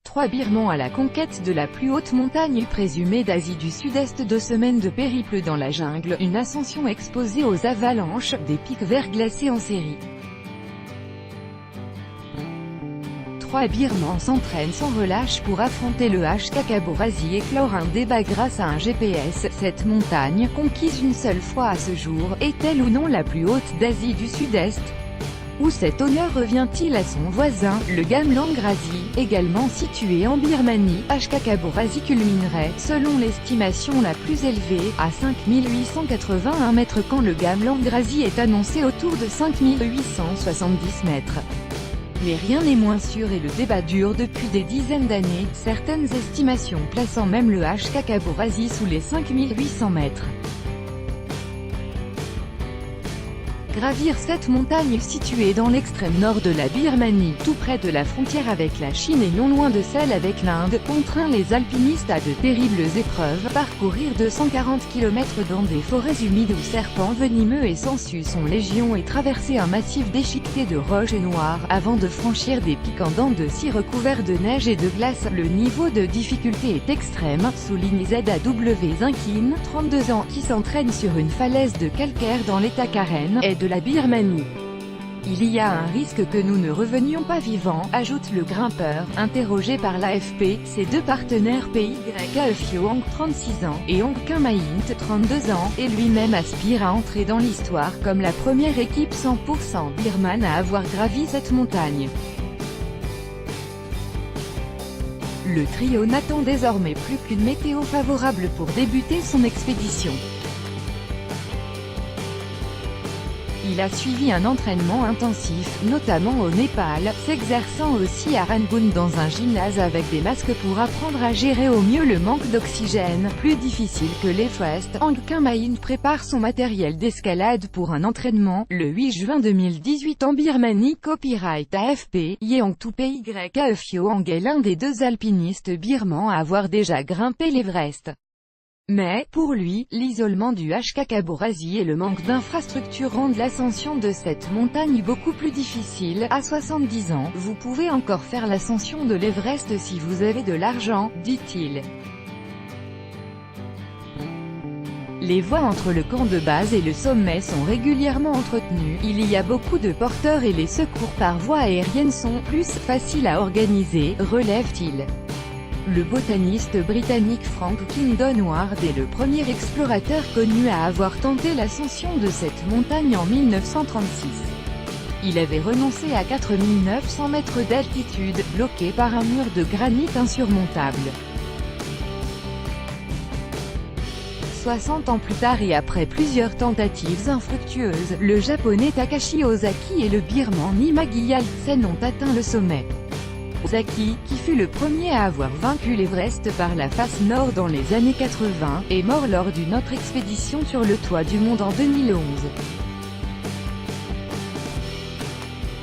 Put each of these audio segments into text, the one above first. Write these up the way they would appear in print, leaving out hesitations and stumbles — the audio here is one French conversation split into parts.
3 Birmans à la conquête de la plus haute montagne présumée d'Asie du Sud-Est. 2 semaines de périple dans la jungle, une ascension exposée aux avalanches, des pics verglacés en série. 3 Birmans s'entraînent sans relâche pour affronter le Kakaborazii et clore un débat grâce à un GPS. Cette montagne, conquise une seule fois à ce jour, est-elle ou non la plus haute d'Asie du Sud-Est? Où cet honneur revient-il à son voisin, le Gamlang Rasi, également situé en Birmanie? Kakaborazii culminerait, selon l'estimation la plus élevée, à 5881 mètres quand le Gamlang Rasi est annoncé autour de 5870 mètres. Mais rien n'est moins sûr et le débat dure depuis des dizaines d'années, certaines estimations plaçant même le Kakaborazii sous les 5800 mètres. Gravir cette montagne située dans l'extrême nord de la Birmanie, tout près de la frontière avec la Chine et non loin de celle avec l'Inde, contraint les alpinistes à de terribles épreuves. Parcourir 240 km dans des forêts humides où serpents venimeux et sangsues sont légion et traverser un massif déchiqueté de roches et noires, avant de franchir des pics en dents de scie recouverts de neige et de glace. Le niveau de difficulté est extrême, souligne ZAW Zinkin, 32 ans, qui s'entraîne sur une falaise de calcaire dans l'état Karen, et de la Birmanie. Il y a un risque que nous ne revenions pas vivants, ajoute le grimpeur, interrogé par l'AFP. Ses 2 partenaires PYAFYO Ang 36 ans, et Ang Maint 32 ans, et lui-même aspire à entrer dans l'histoire comme la première équipe 100% birmane à avoir gravi cette montagne. Le trio n'attend désormais plus qu'une météo favorable pour débuter son expédition. Il a suivi un entraînement intensif, notamment au Népal, s'exerçant aussi à Rangoon dans un gymnase avec des masques pour apprendre à gérer au mieux le manque d'oxygène, plus difficile que l'Everest. Ang Maint prépare son matériel d'escalade pour un entraînement, le 8 juin 2018 en Birmanie. Copyright AFP, Yeong PYAFYO Ang est l'un des 2 alpinistes birmans à avoir déjà grimpé l'Everest. Mais, pour lui, l'isolement du Kakaborazii et le manque d'infrastructures rendent l'ascension de cette montagne beaucoup plus difficile. À 70 ans, vous pouvez encore faire l'ascension de l'Everest si vous avez de l'argent, dit-il. Les voies entre le camp de base et le sommet sont régulièrement entretenues, il y a beaucoup de porteurs et les secours par voie aérienne sont plus faciles à organiser, relève-t-il. Le botaniste britannique Frank Kingdon Ward est le premier explorateur connu à avoir tenté l'ascension de cette montagne en 1936. Il avait renoncé à 4900 mètres d'altitude, bloqué par un mur de granit insurmontable. 60 ans plus tard et après plusieurs tentatives infructueuses, le japonais Takashi Ozaki et le birman Nimagi Yaltsen ont atteint le sommet. Ozaki, qui fut le premier à avoir vaincu l'Everest par la face nord dans les années 80, est mort lors d'une autre expédition sur le toit du monde en 2011.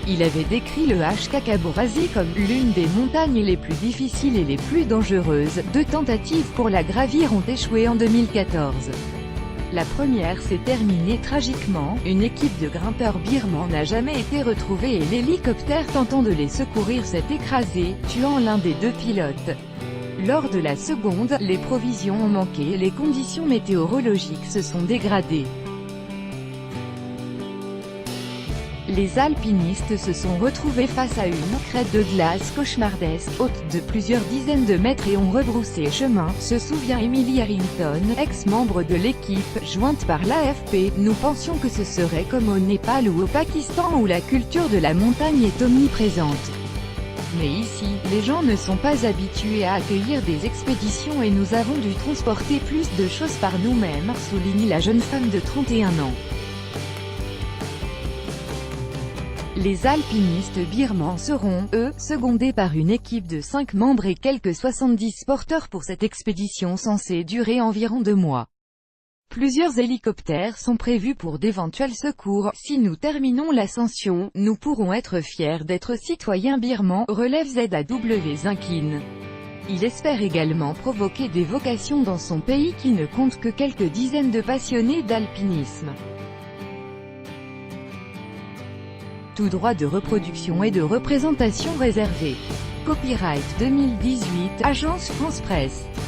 Il avait décrit le Kakaborazii comme l'une des montagnes les plus difficiles et les plus dangereuses. 2 tentatives pour la gravir ont échoué en 2014. La première s'est terminée tragiquement, une équipe de grimpeurs birmans n'a jamais été retrouvée et l'hélicoptère tentant de les secourir s'est écrasé, tuant l'un des 2 pilotes. Lors de la seconde, les provisions ont manqué et les conditions météorologiques se sont dégradées. Les alpinistes se sont retrouvés face à une crête de glace cauchemardesque, haute de plusieurs dizaines de mètres et ont rebroussé chemin, se souvient Emily Harrington, ex-membre de l'équipe, jointe par l'AFP. Nous pensions que ce serait comme au Népal ou au Pakistan où la culture de la montagne est omniprésente. Mais ici, les gens ne sont pas habitués à accueillir des expéditions et nous avons dû transporter plus de choses par nous-mêmes, souligne la jeune femme de 31 ans. Les alpinistes birmans seront, eux, secondés par une équipe de 5 membres et quelques 70 porteurs pour cette expédition censée durer environ 2 mois. Plusieurs hélicoptères sont prévus pour d'éventuels secours. Si nous terminons l'ascension, nous pourrons être fiers d'être citoyens birmans, relève ZAW Zinkin. Il espère également provoquer des vocations dans son pays qui ne compte que quelques dizaines de passionnés d'alpinisme. Tout droit de reproduction et de représentation réservé. Copyright 2018, Agence France Presse.